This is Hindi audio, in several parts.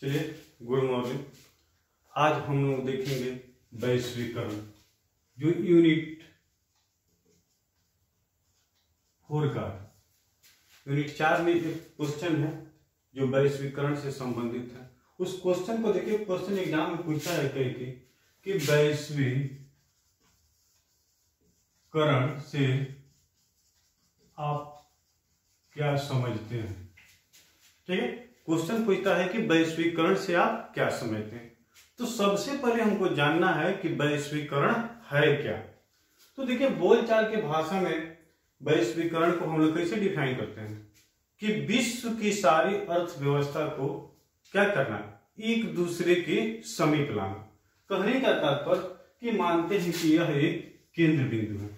चलिए, गुड मॉर्निंग। आज हम लोग देखेंगे वैश्वीकरण, जो यूनिट 4 का यूनिट 4 में एक क्वेश्चन है जो वैश्वीकरण से संबंधित है। उस क्वेश्चन को देखिए, क्वेश्चन एग्जाम में पूछा है कि वैश्वीकरण से आप क्या समझते हैं। ठीक है, क्वेश्चन पूछता है कि वैश्वीकरण से आप क्या समझते हैं। तो सबसे पहले हमको जानना है कि वैश्वीकरण है क्या। तो देखिए, बोलचाल के भाषा में वैश्वीकरण को हम लोग कैसे डिफाइन करते हैं कि विश्व की सारी अर्थव्यवस्था को क्या करना, एक दूसरे के समीप लाना। कहने का तात्पर्य कि मानते हैं कि यह एक केंद्र बिंदु है,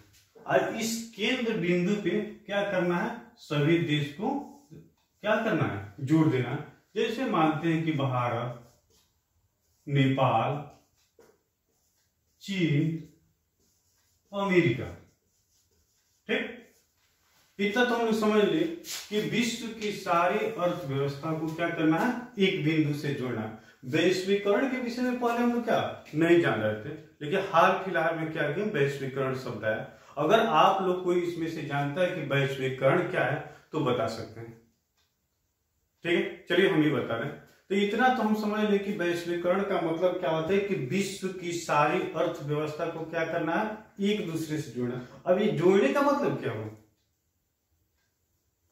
और इस केंद्र बिंदु पे क्या करना है, सभी देश को क्या करना है, जोड़ देना है। जैसे मानते हैं कि भारत, नेपाल, चीन, अमेरिका। ठीक, इतना तो हम लोग समझ ले कि विश्व की सारी अर्थव्यवस्था को क्या करना है, एक बिंदु से जोड़ना है। वैश्वीकरण के विषय में पहले हम लोग क्या नहीं जान रहे थे, लेकिन हाल फिलहाल में क्या किया, वैश्वीकरण शब्द आया। अगर आप लोग कोई इसमें से जानता है कि वैश्वीकरण क्या है तो बता सकते हैं। ठीक है, चलिए हम ये बता रहे हैं। तो इतना तो हम समझ लें कि वैश्वीकरण का मतलब क्या होता है कि विश्व की सारी अर्थव्यवस्था को क्या करना है, एक दूसरे से जोड़ना। अब ये जोड़ने का मतलब क्या हो,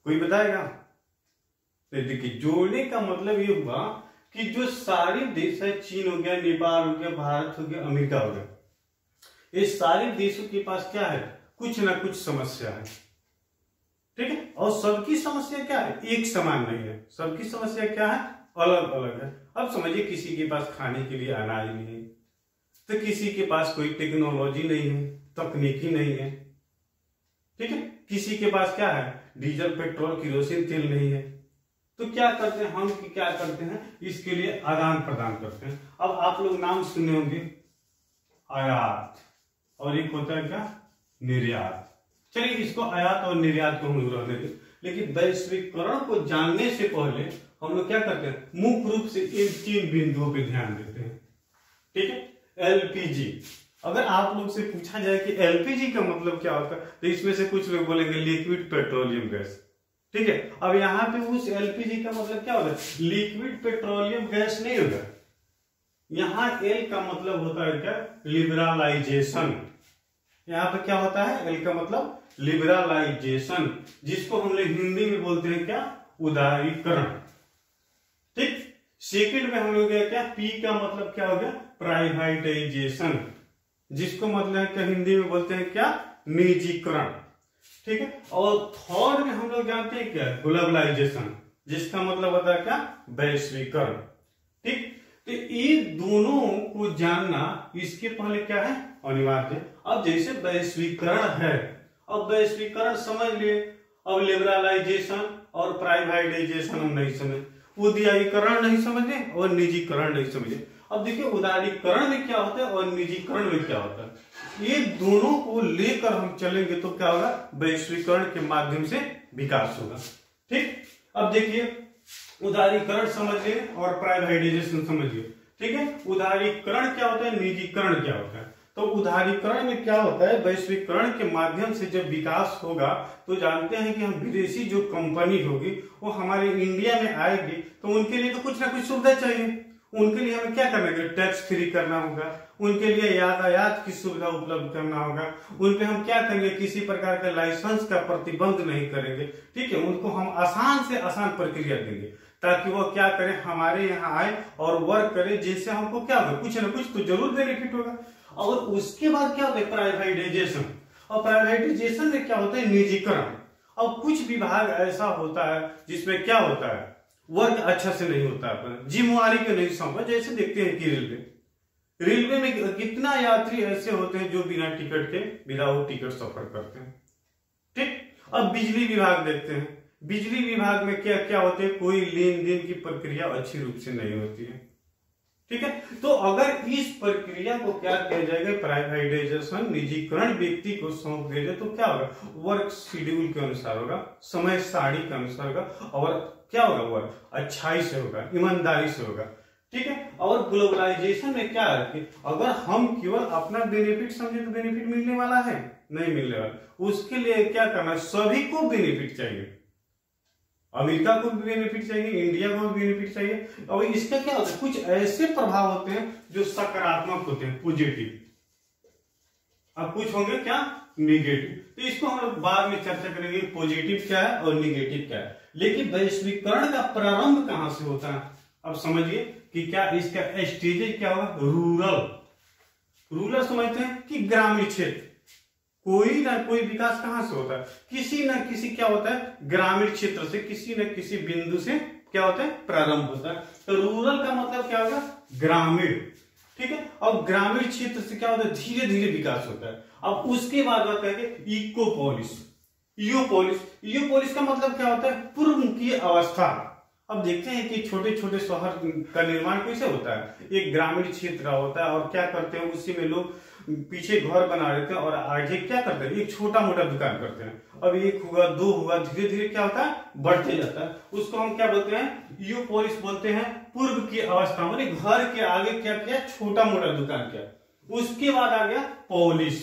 कोई बताएगा? तो देखिए, जोड़ने का मतलब ये हुआ कि जो सारे देश है, चीन हो गया, नेपाल हो गया, भारत हो गया, अमेरिका हो गया, ये सारे देशों के पास क्या है, कुछ ना कुछ समस्या है। ठीक है, और सबकी समस्या क्या है, एक समान नहीं है। सबकी समस्या क्या है, अलग अलग है। अब समझिए, किसी के पास खाने के लिए अनाज नहीं है, तो किसी के पास कोई टेक्नोलॉजी नहीं है, तकनीकी नहीं है। ठीक है, किसी के पास क्या है, डीजल, पेट्रोल, किरोसिन तेल नहीं है। तो क्या करते हैं हम, क्या करते हैं, इसके लिए आदान प्रदान करते हैं। अब आप लोग नाम सुने होंगे, आयात, और एक होता है क्या, निर्यात। चलिए, इसको आयात और निर्यात को हम लोग रहने दें। लेकिन वैश्वीकरण को जानने से पहले हम लोग क्या करते हैं, मुख्य रूप से इन 3 बिंदुओं पे ध्यान देते हैं। ठीक है, एलपीजी। अगर आप लोग से पूछा जाए कि एलपीजी का मतलब क्या होता है, तो इसमें से कुछ लोग बोलेंगे लिक्विड पेट्रोलियम गैस। ठीक है, अब यहाँ पे उस एलपीजी का मतलब क्या होगा, लिक्विड पेट्रोलियम गैस नहीं होगा। यहाँ एल का मतलब होता है क्या, लिबरलाइजेशन। यहाँ पे क्या होता है, एल का मतलब लिबरलाइजेशन, जिसको हम लोग हिंदी में बोलते हैं क्या, उदारीकरण। ठीक, सेकंड में हम लोग क्या, पी का मतलब क्या हो गया, प्राइवेटाइजेशन, जिसको मतलब क्या हिंदी में बोलते हैं क्या, निजीकरण। ठीक है, और थर्ड में हम लोग जानते हैं क्या, ग्लोबलाइजेशन, जिसका मतलब होता है क्या, वैश्वीकरण। ठीक, तो ये दोनों को जानना इसके पहले क्या है, अनिवार्य। अब जैसे वैश्वीकरण है, अब वैश्वीकरण समझ लिए, अब लिबरलाइजेशन और प्राइवेटाइजेशन हम नहीं समझे, उदारीकरण नहीं समझे और निजीकरण नहीं समझे। अब देखिए, उदारीकरण में क्या होता है और निजीकरण में क्या होता है, ये दोनों को लेकर हम चलेंगे तो क्या होगा, वैश्वीकरण के माध्यम से विकास होगा। ठीक, अब देखिए, उदारीकरण समझिए और प्राइवेटाइजेशन समझिए। ठीक है, उदारीकरण क्या होता है, निजीकरण क्या होता है। तो उदारीकरण में क्या होता है, वैश्वीकरण के माध्यम से जब विकास होगा तो जानते हैं कि हम विदेशी जो कंपनी होगी वो हमारे इंडिया में आएगी, तो उनके लिए तो कुछ ना कुछ सुविधा चाहिए। उनके लिए हमें क्या करना है, टैक्स फ्री करना होगा, उनके लिए यातायात की सुविधा उपलब्ध करना होगा, उन पे हम क्या करेंगे, किसी प्रकार का लाइसेंस का प्रतिबंध नहीं करेंगे। ठीक है, उनको हम आसान से आसान प्रक्रिया देंगे ताकि वो क्या करें, हमारे यहाँ आए और वर्क करें, जिससे हमको क्या होगा, कुछ ना कुछ तो जरूर बेनिफिट होगा। और उसके बाद क्या होता है, प्राइवेटाइजेशन। और प्राइवेटाइजेशन में क्या होता है, निजीकरण। और कुछ विभाग ऐसा होता है जिसमें क्या होता है, वर्क अच्छा से नहीं होता है, जिम्मेवारी को नहीं सौंपा। जैसे देखते हैं कि रेलवे में कितना यात्री ऐसे होते हैं जो बिना टिकट के, विदाउट टिकट सफर करते हैं। ठीक, अब बिजली विभाग देखते हैं, बिजली विभाग में क्या क्या होते हैं, कोई लेन देन की प्रक्रिया अच्छी रूप से नहीं होती है। ठीक है, तो अगर इस प्रक्रिया को क्या किया जाएगा, प्राइवेटाइजेशन, निजीकरण व्यक्ति को सौंप दिया जाए, तो क्या होगा, वर्क शेड्यूल के अनुसार होगा, समय सारणी के अनुसार होगा, और क्या होगा, वर्क अच्छाई से होगा, ईमानदारी से होगा। ठीक है। और ग्लोबलाइजेशन में क्या है कि अगर हम केवल अपना बेनिफिट समझे तो बेनिफिट मिलने वाला है नहीं मिलने वाला। उसके लिए क्या करना है, सभी को बेनिफिट चाहिए, अमेरिका को भी बेनिफिट चाहिए, इंडिया को भी बेनिफिट चाहिए। और इसका क्या होता है, कुछ ऐसे प्रभाव होते हैं जो सकारात्मक होते हैं, पॉजिटिव, अब कुछ होंगे क्या निगेटिव। तो इसको हम लोग बाद में चर्चा करेंगे पॉजिटिव क्या है और निगेटिव क्या है। लेकिन वैश्वीकरण का प्रारंभ कहां से होता है, अब समझिए कि क्या इसका स्टेज क्या होगा, रूरल समझते हैं कि ग्रामीण क्षेत्र, कोई ना कोई विकास कहां से होता है, किसी ना किसी क्या होता है ग्रामीण क्षेत्र से, किसी न किसी बिंदु से क्या होता है प्रारंभ होता है। तो रूरल का मतलब क्या होगा, ग्रामीण, ठीक है। और ग्रामीण क्षेत्र से क्या होता है धीरे धीरे विकास होता है। अब उसके बाद होता है कि इकोपोलिस, इयोपोलिस का मतलब क्या होता है, पूर्व की अवस्था। अब देखते हैं कि छोटे छोटे शहर का निर्माण कैसे होता है, एक ग्रामीण क्षेत्र होता है और क्या करते हैं उसी में लोग पीछे घर बना लेते हैं और आगे क्या करते हैं एक छोटा मोटा दुकान करते हैं। अब एक हुआ, दो हुआ, धीरे धीरे क्या होता है बढ़ते जाता है। उसको हम क्या बोलते हैं, इयोपोलिस बोलते हैं, पूर्व की अवस्था, मतलब घर के आगे क्या किया छोटा मोटा दुकान किया। उसके बाद आ गया पोलिस,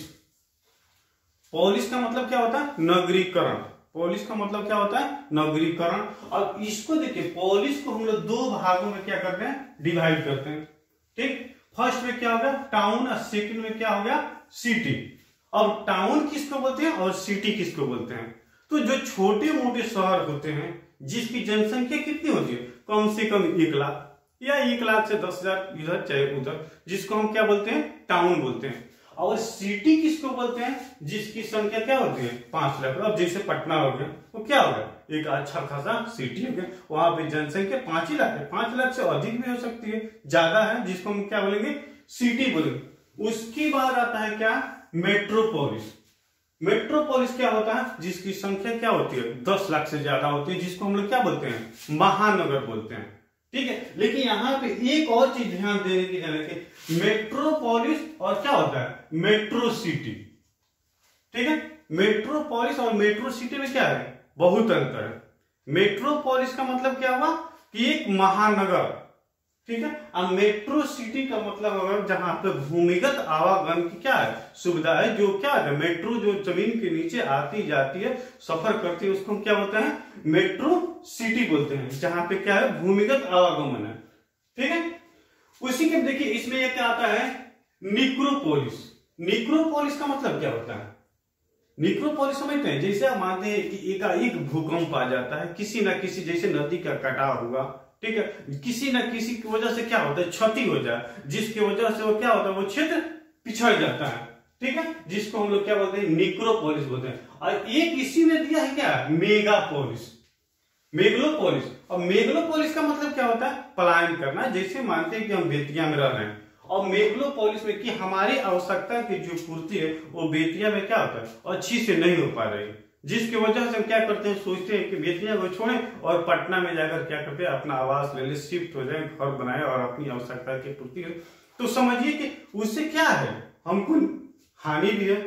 पोलिस का मतलब क्या होता है नगरीकरण, पोलिस का मतलब क्या होता है नगरीकरण। और इसको देखिए पोलिस को हम लोग दो भागों में क्या करते हैं डिवाइड करते हैं, ठीक। फर्स्ट में क्या हो गया टाउन और सेकंड में क्या हो गया सिटी। अब टाउन किसको बोलते हैं और सिटी किसको बोलते हैं, तो जो छोटे मोटे शहर होते हैं जिसकी जनसंख्या कितनी होती है कम से कम 1 लाख या 1 लाख से 10,000 इधर चाहे उधर, जिसको हम क्या बोलते हैं टाउन बोलते हैं। और सिटी किसको बोलते हैं जिसकी संख्या क्या होती है 5 लाख। अब जैसे पटना हो गया तो क्या हो गया एक अच्छा खासा सिटी हो गया, वहां पे जनसंख्या 5 ही लाख है, 5 लाख से अधिक भी हो सकती है, ज्यादा है, जिसको हम क्या बोलेंगे सिटी बोलेंगे। उसके बाद आता है क्या मेट्रोपोलिस। मेट्रोपोलिस क्या होता है जिसकी संख्या क्या होती है 10 लाख से ज्यादा होती है, जिसको हम लोग क्या बोलते हैं महानगर बोलते हैं, ठीक है। लेकिन यहाँ पे एक और चीज ध्यान देने की जरूरत है, मेट्रोपोलिस और क्या होता है मेट्रो सिटी, ठीक है। मेट्रोपोलिस और मेट्रो सिटी में क्या है बहुत अंतर है। मेट्रोपोलिस का मतलब क्या हुआ कि एक महानगर, ठीक है। और मेट्रो सिटी का मतलब होगा जहां पे भूमिगत आवागमन की क्या है सुविधा है, जो क्या है मेट्रो जो जमीन के नीचे आती जाती है सफर करती है, उसको हम क्या बोलते हैं मेट्रो सिटी बोलते हैं, जहां पे क्या है भूमिगत आवागमन है, ठीक है। उसी के देखिए इसमें यह क्या आता है निक्रोपोलिस। निक्रोपोलिस का मतलब क्या होता है, निक्रोपोलिस समझते हैं जैसे आप मानते हैं कि एक भूकंप आ जाता है किसी ना किसी, जैसे नदी का कटाव हुआ, ठीक है, किसी न किसी की वजह से क्या होता है क्षति हो जाए, जिसकी वजह से वो क्या होता है वो क्षेत्र पिछड़ जाता है, ठीक है, जिसको हम लोग क्या बोलते हैं निक्रोपोलिस बोलते हैं। और एक इसी में दिया है क्या मेगापोलिस, मेगलोपोलिस। और मेगलोपोलिस का मतलब क्या होता है पलायन करना, जैसे मानते हैं कि हम बेतिया में रह रहे हैं और मेगलोपोलिस में कि हमारी आवश्यकता की जो पूर्ति है वो बेतिया में क्या होता है अच्छी से नहीं हो पा रही, जिसकी वजह से हम क्या करते हैं सोचते हैं कि बेतिया को छोड़ें और पटना में जाकर क्या करते हैं अपना आवास ले ले, शिफ्ट हो जाए, घर बनाए और अपनी आवश्यकता की पूर्ति करें। तो समझिए कि उससे क्या है हमको हानि भी है,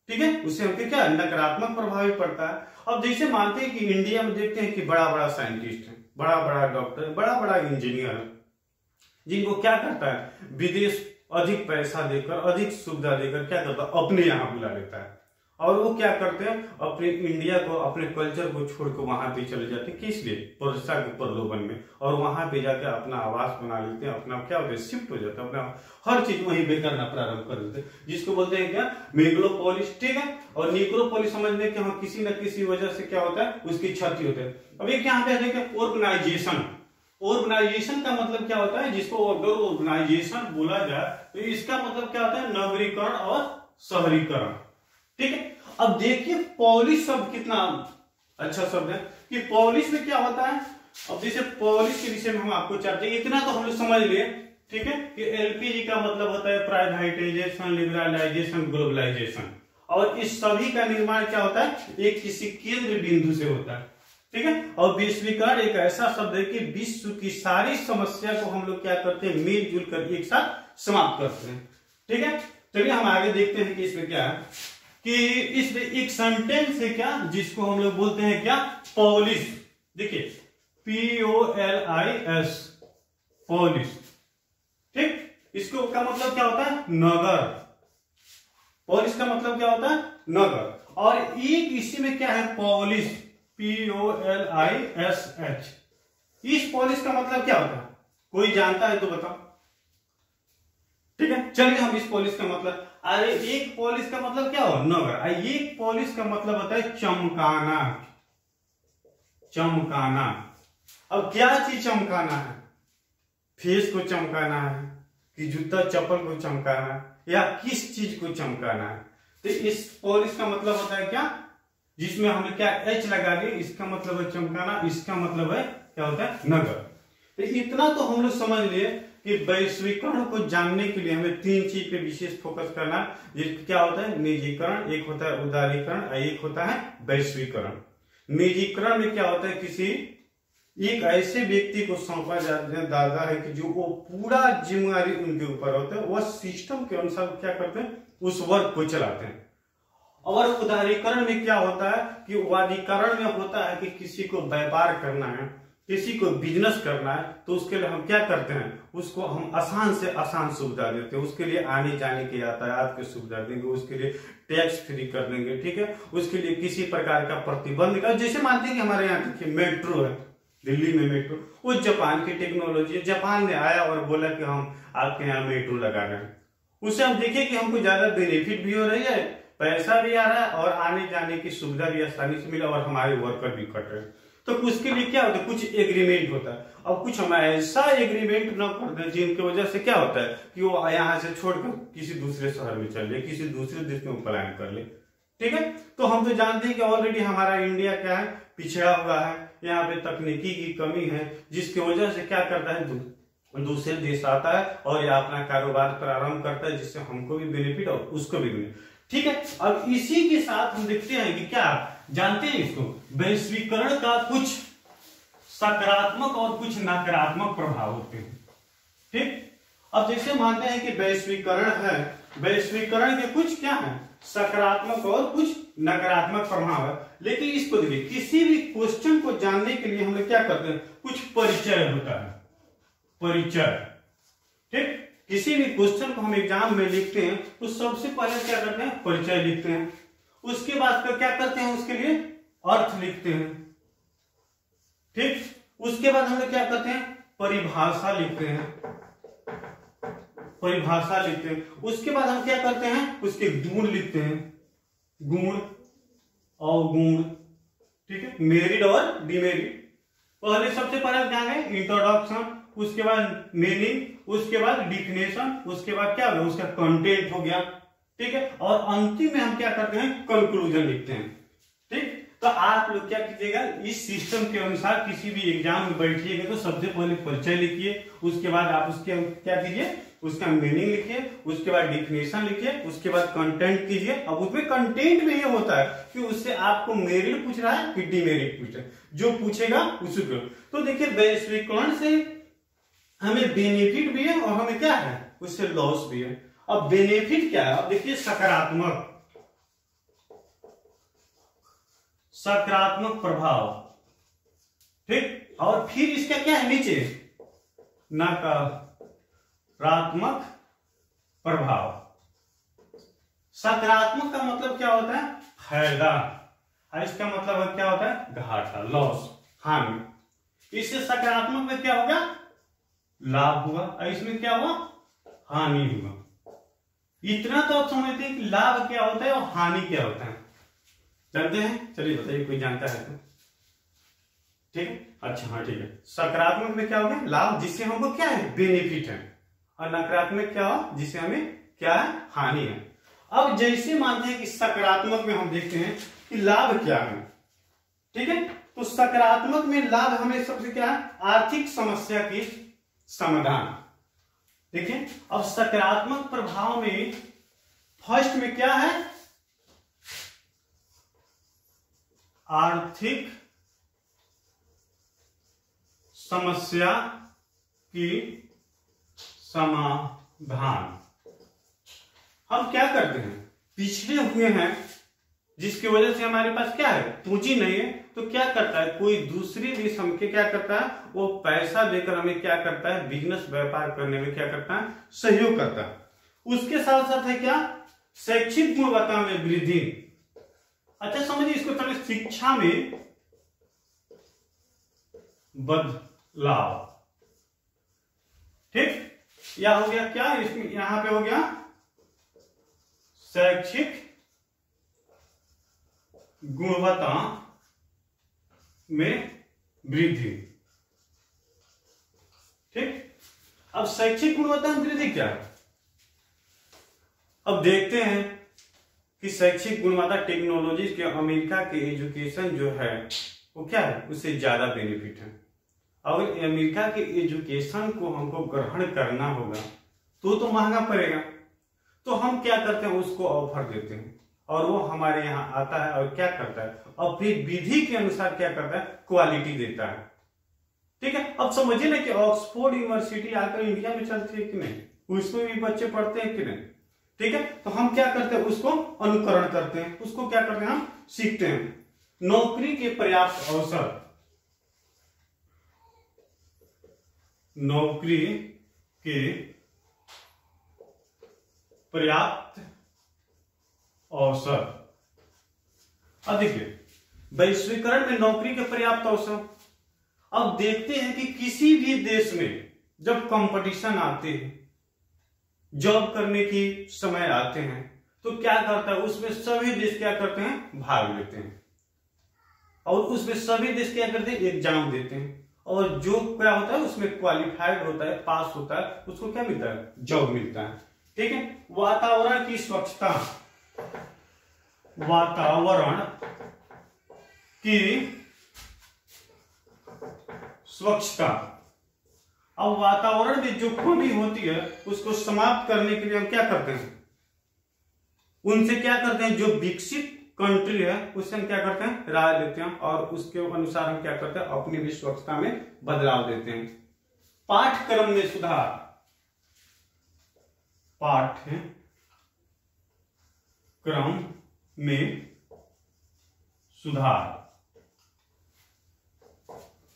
ठीक है, उससे हमको क्या नकारात्मक प्रभाव भी पड़ता है। अब जैसे मानते हैं कि इंडिया में देखते हैं कि बड़ा बड़ा साइंटिस्ट है, बड़ा बड़ा डॉक्टर है, बड़ा बड़ा इंजीनियर है, जिनको क्या करता है विदेश अधिक पैसा देकर अधिक सुविधा देकर क्या करता है अपने यहाँ बुला लेता है, और वो क्या करते हैं अपने इंडिया को अपने कल्चर को छोड़कर वहां पे चले जाते हैं, किस लिए पैसा के प्रलोभन में, और वहां पे जाकर अपना आवास बना लेते हैं, अपना क्या होता है शिफ्ट हो जाता है, अपना हर चीज वहीं पे करना प्रारंभ कर देते हैं, जिसको बोलते हैं क्या मेगलोपोलिस, ठीक है। और निक्रोपोलिस समझने के हम किसी न किसी वजह से क्या होता है उसकी क्षति होती है। अब एक यहाँ पे देखिए ऑर्गेनाइजेशन। ऑर्गेनाइजेशन का मतलब क्या होता है, जिसको अगर ऑर्गेनाइजेशन बोला जाए तो इसका मतलब क्या होता है नगरीकरण और शहरीकरण, ठीक है। अब देखिए पॉलिश शब्द कितना अच्छा शब्द है कि पॉलिश में क्या होता है। अब जैसे पॉलिश के विषय में हम आपको चर्चा, इतना तो हम लोग समझ लिए, ठीक है, कि एलपीजी का मतलब होता है प्राइवेटाइजेशन, लिबरलाइजेशन, ग्लोबलाइजेशन, और इस सभी का निर्माण क्या होता है एक किसी केंद्र बिंदु से होता है, ठीक है। और वैश्वीकरण एक ऐसा शब्द है कि विश्व की सारी समस्या को हम लोग क्या करते हैं मिलजुल कर एक साथ समाप्त करते हैं, ठीक है। चलिए हम आगे देखते हैं कि इसमें क्या है कि इसमें एक सेंटेंस है क्या जिसको हम लोग बोलते हैं क्या पॉलिश। देखिए POLIS, पॉलिश। ठीक, इसको का मतलब क्या होता है? नगर। पॉलिश का मतलब क्या होता है? नगर। और एक इसी में क्या है? Polish, POLISH। इस पॉलिश का मतलब क्या होता है? कोई जानता है तो बताओ। ठीक है, चलिए हम इस पॉलिश का मतलब, अरे एक पॉलिश का मतलब क्या हो? नगर। एक पॉलिश का मतलब होता है चमकाना। चमकाना। अब क्या चीज चमकाना है? फेस को चमकाना है कि जूता चप्पल को चमकाना है, या किस चीज को चमकाना है? तो इस पॉलिश का मतलब होता है क्या? जिसमें हमने क्या H लगा दिए, इसका मतलब है चमकाना, इसका मतलब है क्या होता है? नगर। तो इतना तो हम लोग समझ लिए कि वैश्वीकरण को जानने के लिए हमें तीन चीज पे विशेष फोकस करना है। क्या होता है? निजीकरण, एक होता है उदारीकरण, एक होता है वैश्वीकरण। निजीकरण में क्या होता है? किसी एक ऐसे व्यक्ति को सौंपा जाता है कि जो वो पूरा जिम्मेदारी उनके ऊपर होता है, वह सिस्टम के अनुसार क्या करते हैं? उस वर्क को चलाते हैं। और उदारीकरण में क्या होता है कि वादीकरण में होता है कि किसी को व्यापार करना है, किसी को बिजनेस करना है, तो उसके लिए हम क्या करते हैं? उसको हम आसान से आसान सुविधा देते हैं। उसके लिए आने जाने की यातायात की सुविधा देंगे, उसके लिए टैक्स फ्री कर देंगे। ठीक है, उसके लिए किसी प्रकार का प्रतिबंध का, जैसे मानते हैं कि हमारे यहाँ देखिए मेट्रो है, दिल्ली में मेट्रो, वो जापान की टेक्नोलॉजी है। जापान ने आया और बोला कि हम आपके यहाँ मेट्रो लगा रहे हैं। उससे हम देखें कि हमको ज्यादा बेनिफिट भी हो रही है, पैसा भी आ रहा है, और आने जाने की सुविधा भी आसानी से मिला, और हमारे वर्कर भी कट रहे हैं। तो उसके लिए क्या होता है? कुछ एग्रीमेंट होता है। अब कुछ हम ऐसा एग्रीमेंट न कर दें जिनकी वजह से क्या होता है कि वो यहाँ से छोड़कर किसी दूसरे शहर में चल जाए, किसी दूसरे देश में पलायन कर ले। ठीक है, तो हम तो जानते हैं कि ऑलरेडी हमारा इंडिया क्या है? पिछड़ा हुआ है। यहाँ पे तकनीकी की कमी है, जिसकी वजह से क्या करता है? दूसरे देश आता है और या अपना कारोबार प्रारंभ करता है, जिससे हमको भी बेनिफिट और उसको भी बेनिफिट। ठीक है, अब इसी के साथ हम देखते हैं कि क्या जानते हैं इसको, वैश्वीकरण का कुछ सकारात्मक और कुछ नकारात्मक प्रभाव होते हैं। ठीक, अब जैसे मानते हैं कि वैश्वीकरण है, वैश्वीकरण के कुछ क्या है? सकारात्मक और कुछ नकारात्मक प्रभाव है। लेकिन इसको देखिए, किसी भी क्वेश्चन को जानने के लिए हम लोग क्या करते हैं? कुछ परिचय होता है, परिचय। ठीक, किसी भी क्वेश्चन को हम एग्जाम में लिखते हैं तो सबसे पहले क्या करते हैं? परिचय लिखते हैं। उसके बाद क्या करते हैं? उसके लिए अर्थ लिखते हैं। ठीक, उसके बाद हम लोग क्या करते हैं? परिभाषा लिखते हैं, परिभाषा लिखते हैं। उसके बाद हम क्या करते हैं? उसके गुण लिखते हैं, गुण अवगुण। ठीक है, मेरिट और डिमेरिट। पहले सबसे पहले क्या है? इंट्रोडक्शन, उसके बाद मीनिंग, उसके बाद डिफिनेशन, उसके बाद क्या होगा? उसका कंटेंट हो गया। ठीक है, और अंतिम में हम क्या करते हैं? कंक्लूजन लिखते हैं। ठीक, तो आप लोग क्या कीजिएगा? इस सिस्टम के अनुसार किसी भी एग्जाम में बैठिएगा तो सबसे पहले परिचय लिखिए, उसके बाद आप उसके क्या कीजिए? उसका मीनिंग लिखिए, उसके बाद डिफिनेशन लिखिए, उसके बाद कंटेंट कीजिए। अब उसमें कंटेंट में ये होता है कि उससे आपको मेरिट पूछ रहा है कि डिमेरिट पूछ रहा है, जो पूछेगा उसी को। तो देखिए, वैश्वीकरण से हमें बेनिफिट भी है और हमें क्या है? उससे लॉस भी है। अब बेनिफिट क्या है? अब देखिए, सकारात्मक, सकारात्मक प्रभाव। ठीक, और फिर इसका क्या है? नीचे नकारात्मक प्रभाव। सकारात्मक का मतलब क्या होता है? फायदा। इसका मतलब क्या होता है? घाटा, लॉस, हानि। इससे सकारात्मक में क्या होगा? लाभ हुआ, और इसमें क्या हुआ? हानि हुआ। इतना तो आप समझते हैं कि लाभ क्या होता है और हानि क्या होता है, जानते हैं? चलिए बताइए, कोई जानता है तो? ठीक है, अच्छा, हाँ ठीक है। सकारात्मक में क्या हो गया? लाभ, जिससे हमको क्या है? बेनिफिट है। और नकारात्मक क्या हो? जिससे हमें क्या है? हानि है। अब जैसे मानते हैं कि सकारात्मक में हम देखते हैं कि लाभ क्या है। ठीक है, तो सकारात्मक में लाभ हमें सबसे क्या है? आर्थिक समस्या की समाधान। देखिए, अब सकारात्मक प्रभाव में फर्स्ट में क्या है? आर्थिक समस्या की समाधान। हम क्या करते हैं? पिछड़े हुए हैं, जिसकी वजह से हमारे पास क्या है? पूंजी नहीं है, तो क्या करता है, कोई दूसरी देश हमके क्या करता है, वो पैसा देकर हमें क्या करता है, बिजनेस व्यापार करने में क्या करता है, सहयोग करता है। उसके साथ साथ है क्या, शैक्षिक गुणवत्ता में वृद्धि। अच्छा समझिए इसको, चलिए शिक्षा में बदलाव, ठीक, या हो गया क्या, इसमें यहां पे हो गया शैक्षिक गुणवत्ता में वृद्धि, ठीक। अब शैक्षिक गुणवत्ता में वृद्धि क्या है, अब देखते हैं कि शैक्षिक गुणवत्ता टेक्नोलॉजी के अमेरिका के एजुकेशन जो है वो क्या है, उससे ज्यादा बेनिफिट है। अगर अमेरिका के एजुकेशन को हमको ग्रहण करना होगा तो महंगा पड़ेगा, तो हम क्या करते हैं, उसको ऑफर देते हैं और वो हमारे यहाँ आता है और क्या करता है, अपनी विधि के अनुसार क्या करता है, क्वालिटी देता है, ठीक है। अब समझिए ना कि ऑक्सफोर्ड यूनिवर्सिटी आकर इंडिया में चलती है कि नहीं, उसमें भी बच्चे पढ़ते हैं कि नहीं, ठीक है। तो हम क्या करते हैं, उसको अनुकरण करते हैं, उसको क्या करते हैं, हम सीखते हैं। नौकरी के पर्याप्त अवसर, नौकरी के पर्याप्त अवसर। अब देखिए वैश्वीकरण में नौकरी के पर्याप्त अवसर। अब देखते हैं कि किसी भी देश में जब कंपटीशन आते हैं, जॉब करने की समय आते हैं, तो क्या करता है, उसमें सभी देश क्या करते हैं, भाग लेते हैं और उसमें सभी देश क्या करते हैं, एग्जाम देते हैं और जो क्या होता है उसमें क्वालिफाइड होता है, पास होता है, उसको क्या मिलता है, जॉब मिलता है, ठीक है। वातावरण की स्वच्छता, वातावरण की स्वच्छता। अब वातावरण में जो कमी होती है उसको समाप्त करने के लिए हम क्या करते हैं, उनसे क्या करते हैं, जो विकसित कंट्री है उससे हम क्या करते हैं, राय लेते हैं और उसके अनुसार हम क्या करते हैं, अपनी भी स्वच्छता में बदलाव देते हैं। पाठ्यक्रम में सुधार, पाठ्यक्रम में सुधार।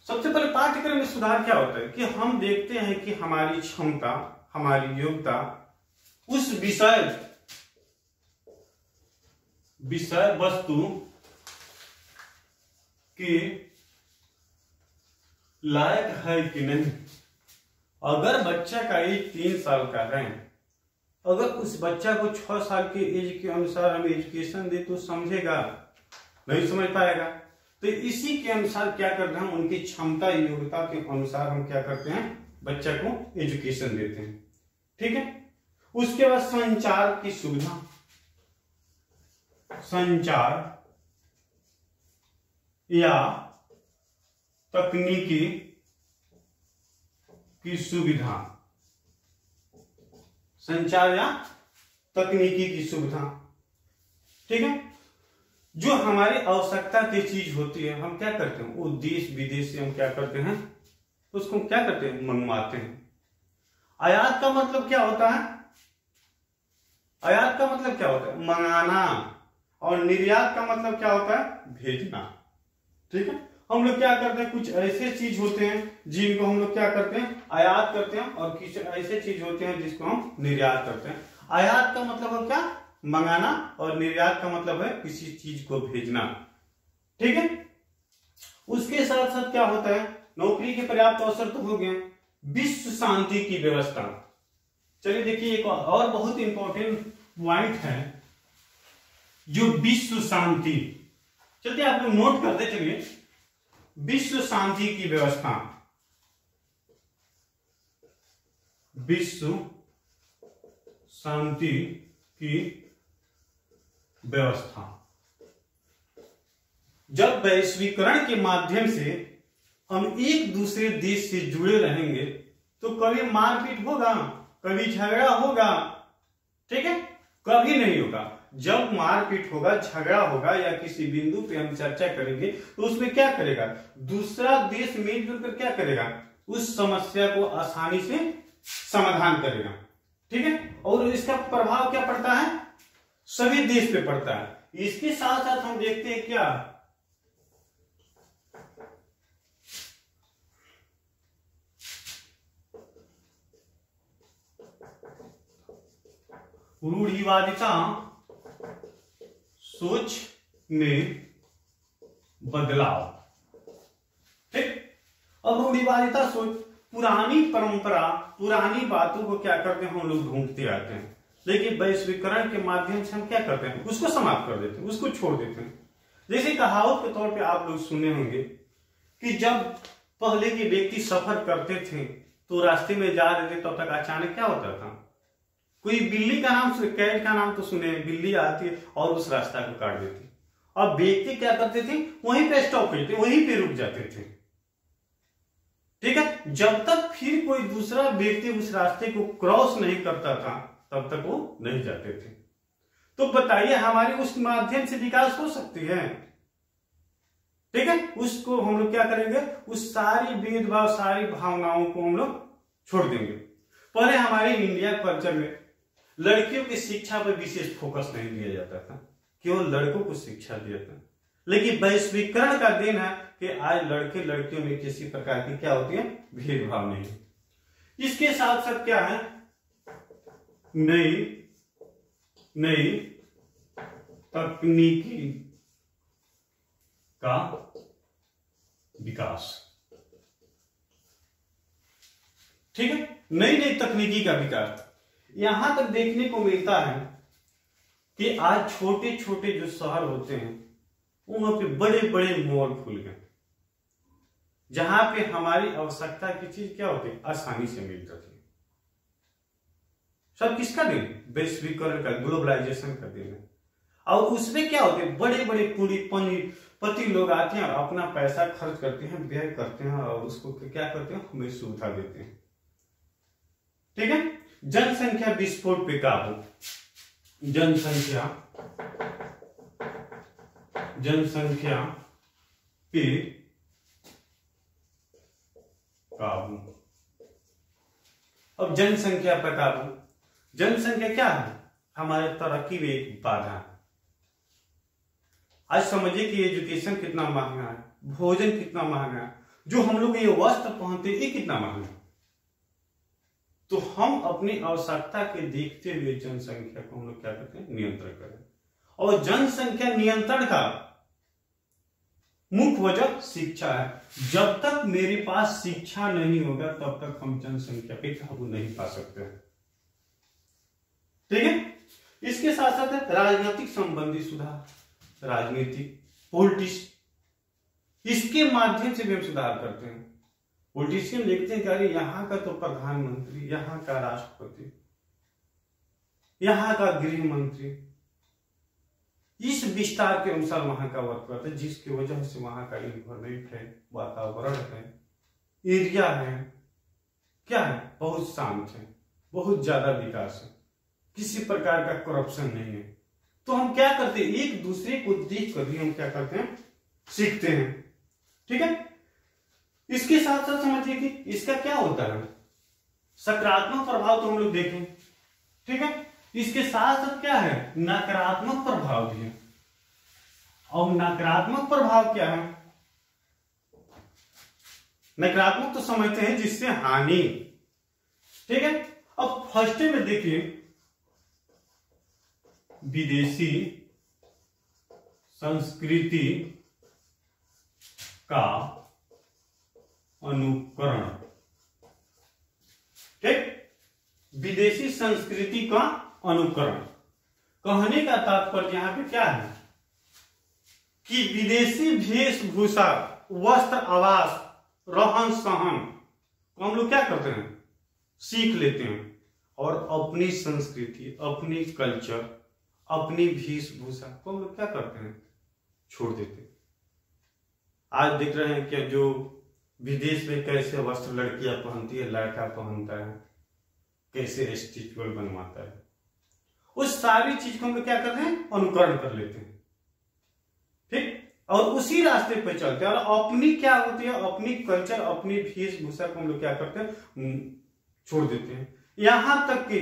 सबसे पहले पाठ्यक्रम में सुधार क्या होता है कि हम देखते हैं कि हमारी क्षमता, हमारी योग्यता उस विषय वस्तु के लायक है कि नहीं। अगर बच्चा का एज 3 साल का है, अगर उस बच्चा को 6 साल के एज के अनुसार हम एजुकेशन दे तो समझेगा, नहीं समझ पाएगा। तो इसी के अनुसार क्या करते हैं, उनकी क्षमता योग्यता के अनुसार हम क्या करते हैं, बच्चा को एजुकेशन देते हैं, ठीक है। उसके बाद संचार की सुविधा, संचार या तकनीकी की सुविधा, संचार या तकनीकी की सुविधा, ठीक है। जो हमारी आवश्यकता की चीज होती है हम क्या करते हैं, वो देश विदेश से हम क्या करते हैं, उसको क्या करते हैं, मंगवाते हैं। आयात का मतलब क्या होता है, आयात का मतलब क्या होता है, मंगाना, और निर्यात का मतलब क्या होता है, भेजना, ठीक है। हम लोग क्या करते हैं, कुछ ऐसे चीज होते हैं जिनको हम लोग क्या करते हैं, आयात करते हैं, और कुछ ऐसे चीज होते हैं जिसको हम निर्यात करते हैं। आयात का मतलब है क्या, मंगाना, और निर्यात का मतलब है किसी चीज को भेजना, ठीक है। उसके साथ साथ क्या होता है, नौकरी के पर्याप्त अवसर तो हो गए, विश्व शांति की व्यवस्था। चलिए देखिए एक और बहुत इंपॉर्टेंट पॉइंट है, जो विश्व शांति, चलिए आप लोग नोट कर दे, चलिए विश्व शांति की व्यवस्था, विश्व शांति की व्यवस्था। जब वैश्वीकरण के माध्यम से हम एक दूसरे देश से जुड़े रहेंगे तो कभी मारपीट होगा, कभी झगड़ा होगा, ठीक है, कभी नहीं होगा। जब मारपीट होगा, झगड़ा होगा या किसी बिंदु पे हम चर्चा करेंगे तो उसमें क्या करेगा, दूसरा देश मिलजुल कर क्या करेगा, उस समस्या को आसानी से समाधान करेगा, ठीक है। और इसका प्रभाव क्या पड़ता है, सभी देश पे पड़ता है। इसके साथ साथ हम देखते हैं क्या, रूढ़िवादिता सोच में बदलाव। ठीक, अब रूढ़िवादिता सोच, पुरानी परंपरा, पुरानी बातों को क्या करते हैं हम लोग ढूंढते आते हैं, लेकिन वैश्वीकरण के माध्यम से हम क्या करते हैं, उसको समाप्त कर देते हैं, उसको छोड़ देते हैं। जैसे कहावत के तौर पे आप लोग सुने होंगे कि जब पहले के व्यक्ति सफर करते थे तो रास्ते में जा रहे थे, तब तक अचानक क्या होता था, कोई बिल्ली का नाम, कैट का नाम तो सुने, बिल्ली आती और उस रास्ता को काट देती। अब व्यक्ति क्या करते थे, वहीं पे स्टॉप करते, वहीं पे रुक जाते थे। ठीक है, जब तक फिर कोई दूसरा व्यक्ति उस रास्ते को क्रॉस नहीं करता था तब तक वो नहीं जाते थे। तो बताइए हमारे उस माध्यम से विकास हो सकती है? ठीक है, उसको हम लोग क्या करेंगे, उस सारी भेदभाव, सारी भावनाओं को हम लोग छोड़ देंगे। पहले हमारे इंडिया कल्चर में लड़कियों की शिक्षा पर विशेष फोकस नहीं दिया जाता था, केवल लड़कों को शिक्षा दिया था। लेकिन वैश्वीकरण का दिन है कि आज लड़के लड़कियों में किसी प्रकार की क्या होती है, भेदभाव नहीं। इसके साथ साथ क्या है, नई तकनीकी का विकास। ठीक है, नई तकनीकी का विकास। यहां तक देखने को मिलता है कि आज छोटे छोटे जो शहर होते हैं वहां पे बड़े बड़े मॉल खुल गए, जहां पे हमारी आवश्यकता की चीज क्या होती है, आसानी से मिल जाती है। सब किसका दिन, वैश्वीकरण का, ग्लोबलाइजेशन का दिन है। और उसमें क्या होते हैं, बड़े बड़े पूंजीपति लोग आते हैं और अपना पैसा खर्च करते हैं, व्यय करते हैं और उसको क्या करते हैं, हमें सुविधा देते हैं। ठीक है, जनसंख्या विस्फोट पे काबू। जनसंख्या पे काबू। अब जनसंख्या पर काबू, जनसंख्या क्या है, हमारे तरक्की में एक बाधा है। आज समझिए कि एजुकेशन कितना महंगा है, भोजन कितना महंगा है, जो हम लोग ये वस्त्र पहनते हैं ये कितना महंगा है। तो हम अपनी आवश्यकता के देखते हुए जनसंख्या को हम लोग क्या करते हैं, नियंत्रण करें। और जनसंख्या नियंत्रण का मुख्य वजह शिक्षा है। जब तक मेरे पास शिक्षा नहीं होगा तब तक हम जनसंख्या पे काबू नहीं पा सकते हैं। ठीक है, इसके साथ साथ राजनीतिक संबंधी सुधार, राजनीतिक पॉलिटिक्स, इसके माध्यम से भी हम सुधार करते हैं। पॉलिटिशियन देखते हैं कि अरे यहाँ का तो प्रधानमंत्री, यहाँ का राष्ट्रपति, यहाँ का गृह मंत्री इस विस्तार के अनुसार वहां का वर्क करते हैं, जिसकी वजह से वहां का इन्वायरमेंट है, वातावरण है, एरिया है, क्या है, बहुत शांत है, बहुत ज्यादा विकास है, किसी प्रकार का करप्शन नहीं है। तो हम क्या करते हैं, एक दूसरे को देख कर भी हम क्या करते हैं, सीखते हैं। ठीक है, इसके साथ साथ समझिए कि इसका क्या होता है, सकारात्मक प्रभाव तो हम लोग देखें। ठीक है, इसके साथ साथ क्या है, नकारात्मक प्रभाव भी है। और नकारात्मक प्रभाव क्या है, नकारात्मक तो समझते हैं जिससे हानि। ठीक है, अब फर्स्ट में देखिए, विदेशी संस्कृति का अनुकरण। ठीक, विदेशी संस्कृति का अनुकरण कहने का तात्पर्य यहां पे क्या है कि विदेशी वेशभूषा, वस्त्र, आवास, रहन सहन को हम लोग क्या करते हैं, सीख लेते हैं और अपनी संस्कृति, अपनी कल्चर, अपनी वेशभूषा को हम लोग क्या करते हैं, छोड़ देते हैं। आज देख रहे हैं कि जो विदेश में कैसे वस्त्र लड़कियां पहनती है, लड़का पहनता है, कैसे स्टिचुअल बनवाता है, उस सारी चीज को हम लोग क्या करते हैं, अनुकरण कर लेते हैं। ठीक, और उसी रास्ते पे चलते हैं और अपनी क्या होती है, अपनी कल्चर, अपनी वेशभूषा को हम लोग क्या करते हैं, छोड़ देते हैं। यहां तक कि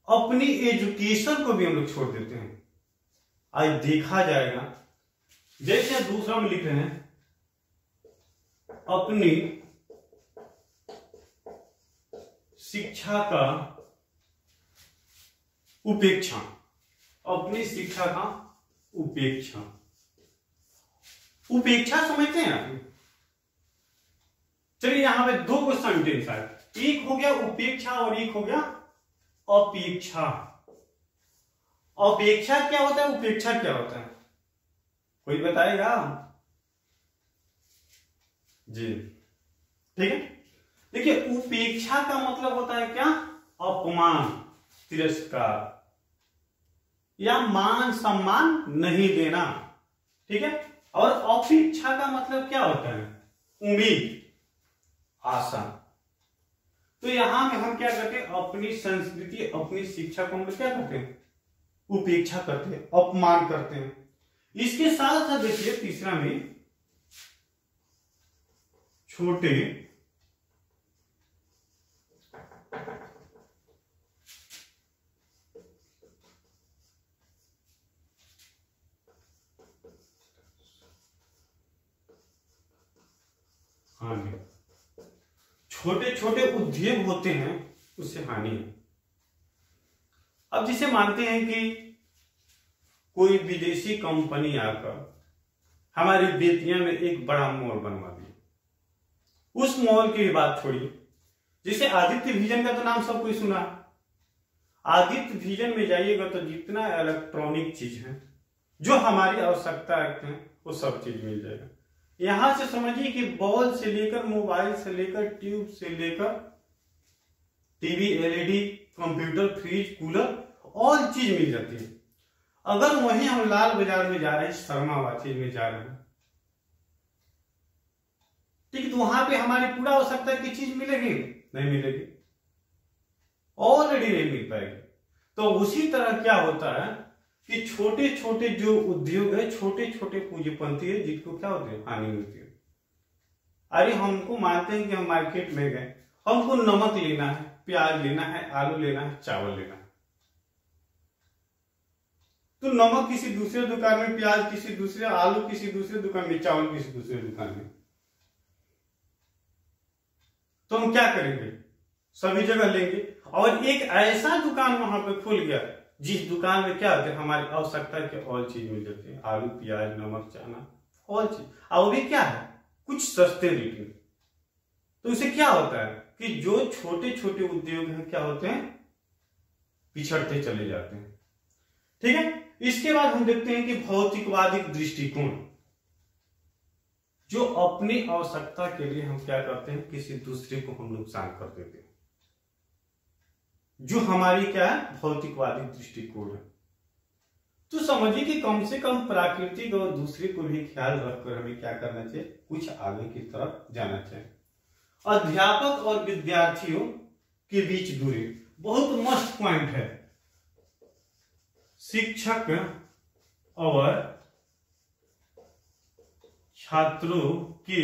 अपनी एजुकेशन को भी हम लोग छोड़ देते हैं। आज देखा जाएगा, जैसे दूसरा में लिख रहे हैं, अपनी शिक्षा का उपेक्षा, अपनी शिक्षा का उपेक्षा। उपेक्षा समझते हैं आप? चलिए यहां पे दो क्वेश्चन सेंटेंस है, एक हो गया उपेक्षा और एक हो गया अपेक्षा। अपेक्षा क्या होता है, उपेक्षा क्या होता है, कोई बताएगा जी? ठीक है, देखिए उपेक्षा का मतलब होता है क्या, अपमान, तिरस्कार या मान सम्मान नहीं देना। ठीक है, और अपेक्षा का मतलब क्या होता है, उम्मीद, आशा। तो यहां में हम क्या करते हैं, अपनी संस्कृति अपनी शिक्षा को हम क्या करते हैं, उपेक्षा करते हैं, अपमान करते हैं। इसके साथ साथ देखिए तीसरा में छोटे हानि, छोटे छोटे उद्योग होते हैं उससे हानि है। अब जिसे मानते हैं कि कोई विदेशी कंपनी आकर हमारी बेतिया में एक बड़ा मॉल बनवा दिया, उस मॉल की बात छोड़िए, जिसे आदित्य विजन का तो नाम सब कोई सुना। आदित्य विजन में जाइएगा तो जितना इलेक्ट्रॉनिक चीज है जो हमारी आवश्यकता रखते हैं वो सब चीज मिल जाएगा। यहां से समझिए कि बॉल से लेकर मोबाइल से लेकर ट्यूब से लेकर TV, LED, computer, fridge, cooler, all चीज मिल जाती है। अगर वहीं हम लाल बाजार में जा रहे हैं, शर्मा वाचेज में जा रहे हैं, ठीक, तो वहां पे हमारी पूरा आवश्यकता की चीज मिलेगी, नहीं मिलेगी, ऑलरेडी नहीं मिल पाएगी। तो उसी तरह क्या होता है कि छोटे छोटे जो उद्योग है, छोटे छोटे पूंजीपति है, जिनको क्या होती है, हानि होती है। अरे हमको मानते हैं कि हम मार्केट में गए, हमको नमक लेना है, प्याज लेना है, आलू लेना है, चावल लेना है, तो नमक किसी दूसरे दुकान में, प्याज किसी दूसरे, आलू किसी दूसरे दुकान में, चावल किसी दूसरे दुकान में, तो हम क्या करेंगे, सभी जगह लेंगे। और एक ऐसा दुकान वहां पे खुल गया जिस दुकान में क्या होता है, हमारी आवश्यकता के ऑल चीज मिल जाती है, आलू, प्याज, नमक, चना, ऑल चीज। और वो भी क्या है, कुछ सस्ते रेट में। तो इससे क्या होता है कि जो छोटे छोटे उद्योग हैं क्या होते हैं, पिछड़ते चले जाते हैं। ठीक है, इसके बाद हम देखते हैं कि भौतिकवादी दृष्टिकोण, जो अपनी आवश्यकता के लिए हम क्या करते हैं, किसी दूसरे को हम नुकसान कर देते हैं, जो हमारी क्या है, भौतिकवादी दृष्टिकोण है। तो समझिए कि कम से कम प्राकृतिक और दूसरे को भी ख्याल रखकर हमें क्या करना चाहिए, कुछ आगे की तरफ जाना चाहिए। अध्यापक और विद्यार्थियों के बीच दूरी बहुत मस्त पॉइंट है। शिक्षक और छात्रों के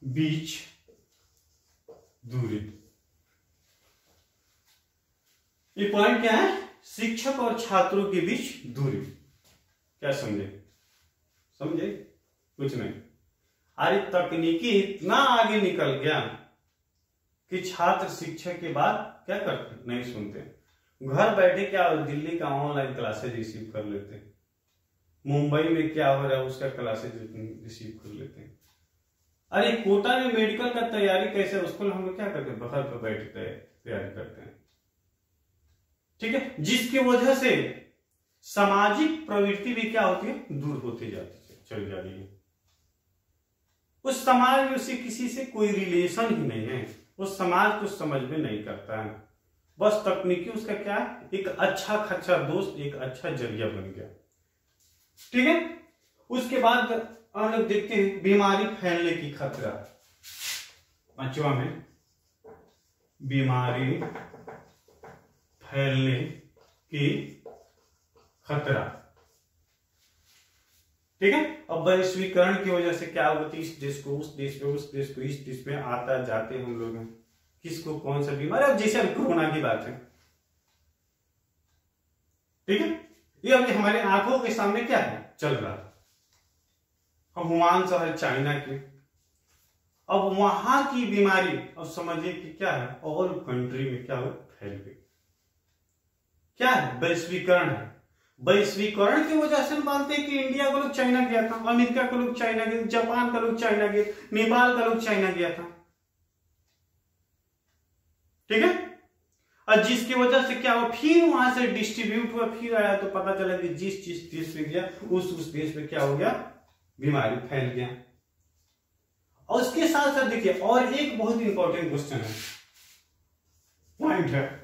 बीच दूरी, ये पॉइंट क्या है, शिक्षक और छात्रों के बीच दूरी। क्या समझे, समझे कुछ नहीं। अरे तकनीकी इतना आगे निकल गया कि छात्र शिक्षक के बात क्या करते, नहीं सुनते, घर बैठे क्या दिल्ली का ऑनलाइन क्लासेज रिसीव कर लेते हैं, मुंबई में क्या हो रहा है उसका क्लासेज रिसीव कर लेते हैं। अरे कोटा में मेडिकल का तैयारी कैसे, उसको हम लोग क्या करते हैं, घर पर बैठ तैयारी करते हैं। ठीक है, जिसकी वजह से सामाजिक प्रवृत्ति भी क्या होती है, दूर होती जाती चली जा रही है। उस समाज में उससे किसी से कोई रिलेशन ही नहीं है, उस समाज को समझ में नहीं करता है, बस तकनीकी उसका क्या है, एक अच्छा खच्चा दोस्त, एक अच्छा जरिया बन गया। ठीक है, उसके बाद हम लोग देखते हैं बीमारी फैलने की खतरा। पांचवा में बीमारी फैलने की खतरा। ठीक है, अब वैश्वीकरण की वजह से क्या होती है, इस देश को उस देश में, उस देश को इस देश में आता जाते हम लोग हैं, किसको कौन सा बीमारी, अब जैसे कोरोना की बात है। ठीक है, ये अभी हमारे आंखों के सामने क्या है, चल रहा है। अब वुहान शहर चाइना की, अब वहां की बीमारी अब समझिए कि क्या है, ऑल कंट्री में क्या हो, फैल गई। क्या है? वैश्वीकरण है। वैश्वीकरण की वजह से हम मानते हैं कि इंडिया का लोग चाइना गया था, अमेरिका का लोग चाइना गया, जापान का लोग चाइना गया, नेपाल का लोग चाइना गया था। ठीक है। और जिसकी वजह से क्या हुआ, फिर वहां से डिस्ट्रीब्यूट हुआ, फिर आया तो पता चला कि जिस देश में गया उस देश में क्या हो गया, बीमारी फैल गया। और उसके साथ साथ देखिए और एक बहुत इंपॉर्टेंट क्वेश्चन है, पॉइंट है,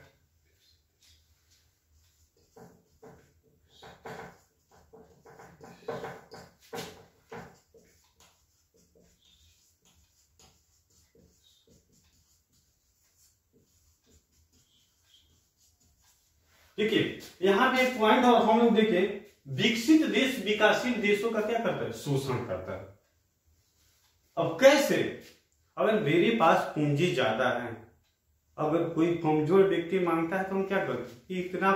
देखिए यहां पे एक पॉइंट और हम लोग देखिए, विकसित देश विकासशील देशों का क्या करता है, शोषण करता है। अब कैसे? अगर मेरे पास पूंजी ज्यादा है, अगर कोई कमजोर व्यक्ति मांगता है तो हम क्या करते हैं कि इतना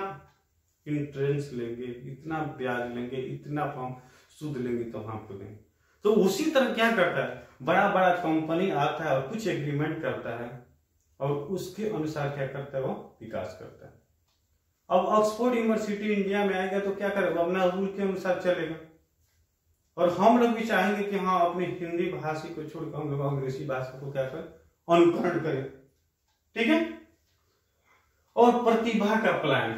इंटरेस्ट लेंगे, इतना ब्याज लेंगे, इतना हम सूद लेंगे तो हम आपको देंगे। तो उसी तरह क्या करता है, बड़ा बड़ा कंपनी आता है और कुछ एग्रीमेंट करता है और उसके अनुसार क्या करता है, वो विकास करता है। अब ऑक्सफोर्ड यूनिवर्सिटी इंडिया में आएगा तो क्या करेगा, अपना रूल के अनुसार चलेगा। और हम लोग भी चाहेंगे कि हाँ अपनी हिंदी भाषा को छोड़कर हम लोग अंग्रेजी भाषा को क्या करें, अनुकरण करें। ठीक है। और प्रतिभा का पलायन,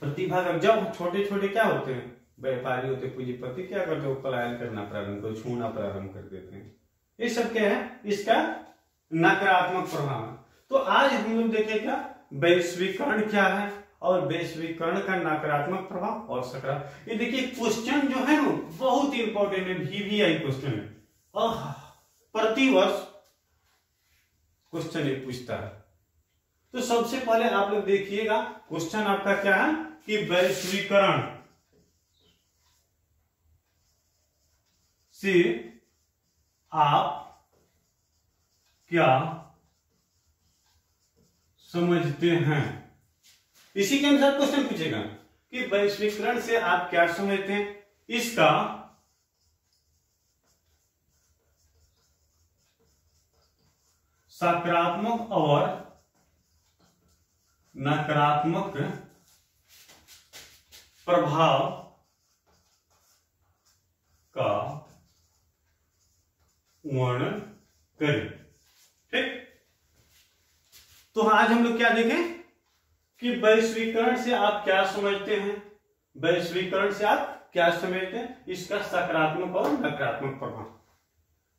प्रतिभा का, जब छोटे छोटे क्या होते हैं, व्यापारी होते, पूंजीपति क्या करते हैं, पलायन करना प्रारंभ कर, छूना प्रारंभ कर देते हैं। ये सब क्या है, इसका नकारात्मक प्रभाव है। तो आज हम लोग देखेगा वैश्वीकरण क्या है और वैश्वीकरण का नकारात्मक प्रभाव और सकारात्मक। ये देखिए क्वेश्चन जो है ना बहुत इंपॉर्टेंट है, VVI क्वेश्चन है, प्रतिवर्ष क्वेश्चन ये पूछता है। तो सबसे पहले आप लोग देखिएगा क्वेश्चन आपका क्या है कि वैश्वीकरण से आप क्या समझते हैं। इसी के अनुसार क्वेश्चन पूछेगा कि वैश्वीकरण से आप क्या समझते हैं, इसका सकारात्मक और नकारात्मक प्रभाव का वर्णन करें। ठीक। तो आज हम लोग क्या देखें कि वैश्वीकरण से आप क्या समझते हैं, वैश्वीकरण से आप क्या समझते हैं, इसका सकारात्मक और नकारात्मक प्रभाव।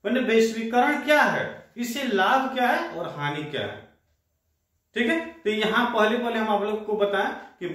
मैंने वैश्वीकरण क्या है, इससे लाभ क्या है और हानि क्या है। ठीक है। तो यहां पहले हम आप लोग को बताएं कि